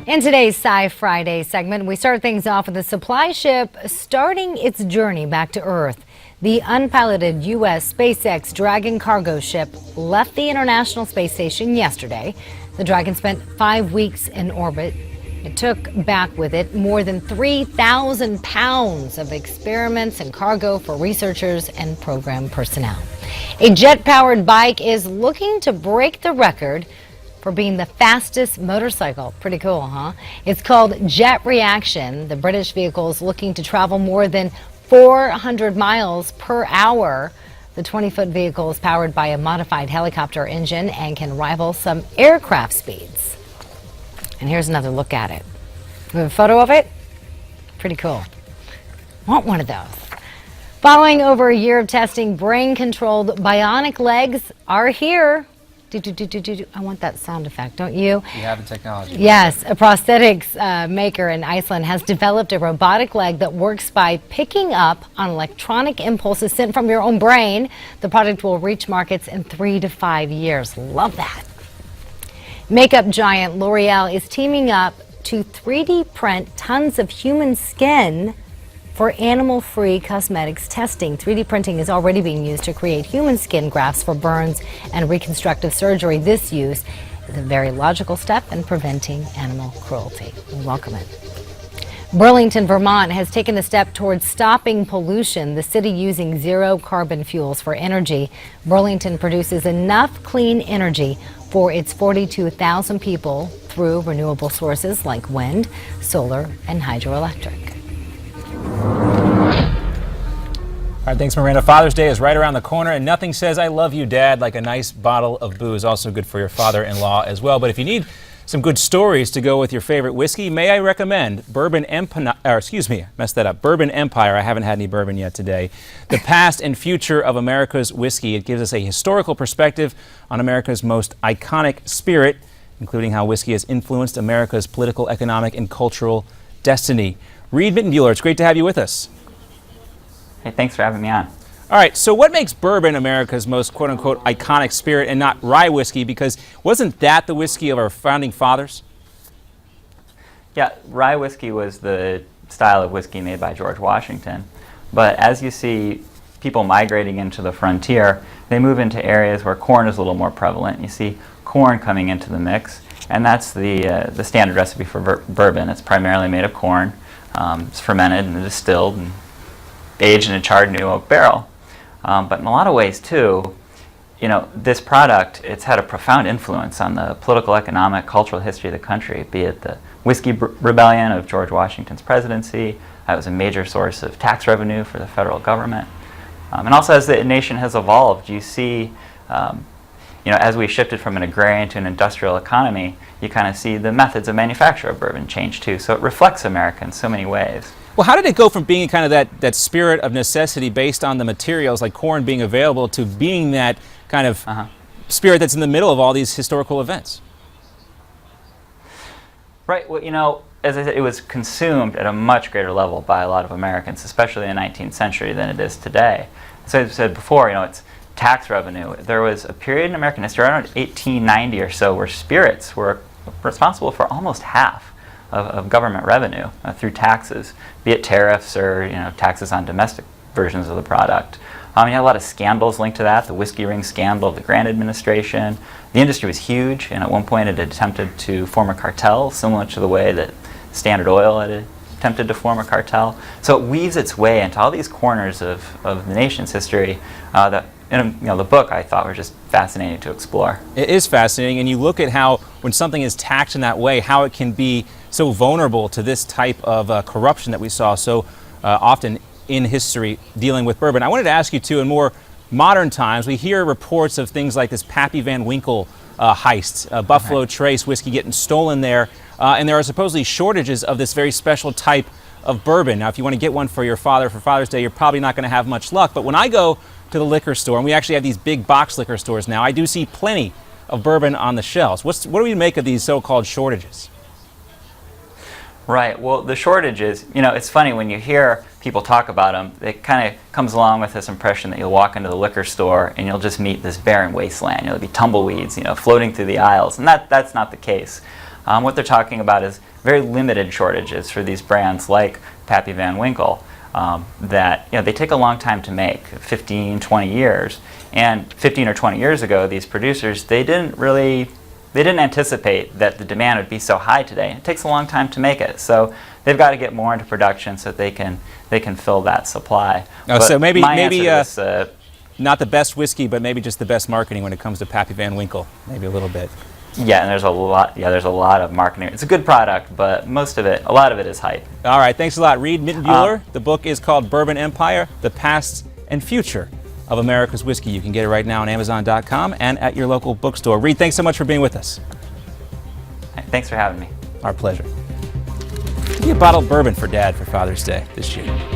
In today's Sci Friday segment, we start things off with a supply ship starting its journey back to Earth. The unpiloted U.S. SpaceX Dragon cargo ship left the International Space Station yesterday. The Dragon spent 5 weeks in orbit. It took back with it more than 3,000 pounds of experiments and cargo for researchers and program personnel. A jet-powered bike is looking to break the record for being the fastest motorcycle. Pretty cool, huh? It's called Jet Reaction. The British vehicle is looking to travel more than 400 miles per hour. The 20-foot vehicle is powered by a modified helicopter engine and can rival some aircraft speeds. And here's another look at it. We have a photo of it. Pretty cool. Want one of those. Following over a year of testing, brain-controlled bionic legs are here. I want that sound effect, don't you? You have the technology. Yes, a prosthetics maker in Iceland has developed a robotic leg that works by picking up on electronic impulses sent from your own brain. The product will reach markets in 3 to 5 years. Love that. Makeup giant L'Oreal is teaming up to 3D print tons of human skin for animal-free cosmetics testing. 3D printing is already being used to create human skin grafts for burns and reconstructive surgery. This use is a very logical step in preventing animal cruelty. We welcome it. Burlington, Vermont has taken a step towards stopping pollution, the city using zero carbon fuels for energy. Burlington produces enough clean energy for its 42,000 people through renewable sources like wind, solar, and hydroelectric. All right, thanks, Miranda. Father's Day is right around the corner, and nothing says I love you, Dad, like a nice bottle of booze. Also good for your father-in-law as well. But if you need some good stories to go with your favorite whiskey, may I recommend Bourbon Empire. Bourbon Empire. I haven't had any bourbon yet today. The past and future of America's whiskey. It gives us a historical perspective on America's most iconic spirit, including how whiskey has influenced America's political, economic, and cultural destiny. Reed Mittenbuehler, it's great to have you with us. Hey, thanks for having me on. All right, so what makes bourbon America's most quote-unquote iconic spirit and not rye whiskey? Because wasn't that the whiskey of our founding fathers? Yeah, rye whiskey was the style of whiskey made by George Washington. But as you see people migrating into the frontier, they move into areas where corn is a little more prevalent. You see corn coming into the mix, and that's the standard recipe for bourbon. It's primarily made of corn. It's fermented and distilled and aged in a charred new oak barrel. But in a lot of ways too, you know, this product, it's had a profound influence on the political, economic, cultural history of the country, be it the whiskey rebellion of George Washington's presidency. That was a major source of tax revenue for the federal government. And also as the nation has evolved, you see, you know, as we shifted from an agrarian to an industrial economy, you kind of see the methods of manufacture of bourbon change too. So it reflects America in so many ways. Well, how did it go from being kind of that spirit of necessity based on the materials like corn being available to being that kind of spirit that's in the middle of all these historical events? Right. Well, you know, as I said, it was consumed at a much greater level by a lot of Americans, especially in the 19th century, than it is today. So as I said before, you know, it's tax revenue. There was a period in American history around 1890 or so where spirits were responsible for almost half of government revenue through taxes, be it tariffs or, you know, taxes on domestic versions of the product. You had a lot of scandals linked to that, the whiskey ring scandal of the Grant administration. The industry was huge, and at one point it attempted to form a cartel, similar to the way that Standard Oil had attempted to form a cartel. So it weaves its way into all these corners of the nation's history that, in the book, I thought were just fascinating to explore. It is fascinating, and you look at how, when something is taxed in that way, how it can be so vulnerable to this type of corruption that we saw so often in history dealing with bourbon. I wanted to ask you too, in more modern times, we hear reports of things like this Pappy Van Winkle heist, Buffalo Trace whiskey getting stolen there, and there are supposedly shortages of this very special type of bourbon. Now, if you want to get one for your father for Father's Day, you're probably not going to have much luck, but when I go to the liquor store, and we actually have these big box liquor stores now, I do see plenty of bourbon on the shelves. What do we make of these so-called shortages? Right. Well, the shortages, you know, it's funny when you hear people talk about them, it kind of comes along with this impression that you'll walk into the liquor store and you'll just meet this barren wasteland. There'll be tumbleweeds, you know, floating through the aisles, and that's not the case. What they're talking about is very limited shortages for these brands like Pappy Van Winkle that they take a long time to make, 15, 20 years. And 15 or 20 years ago, these producers, they didn't anticipate that the demand would be so high today. It takes a long time to make it. So they've got to get more into production so that they can fill that supply. Oh, so maybe not the best whiskey, but maybe just the best marketing when it comes to Pappy Van Winkle, maybe a little bit. Yeah, and there's a lot of marketing. It's a good product, but a lot of it is hype. All right, thanks a lot, Reed Mittenbuehler. The book is called Bourbon Empire: The Past and Future of America's Whiskey. You can get it right now on Amazon.com and at your local bookstore. Reed, thanks so much for being with us. Thanks for having me. Our pleasure. Give me a bottle of bourbon for Dad for Father's Day this year.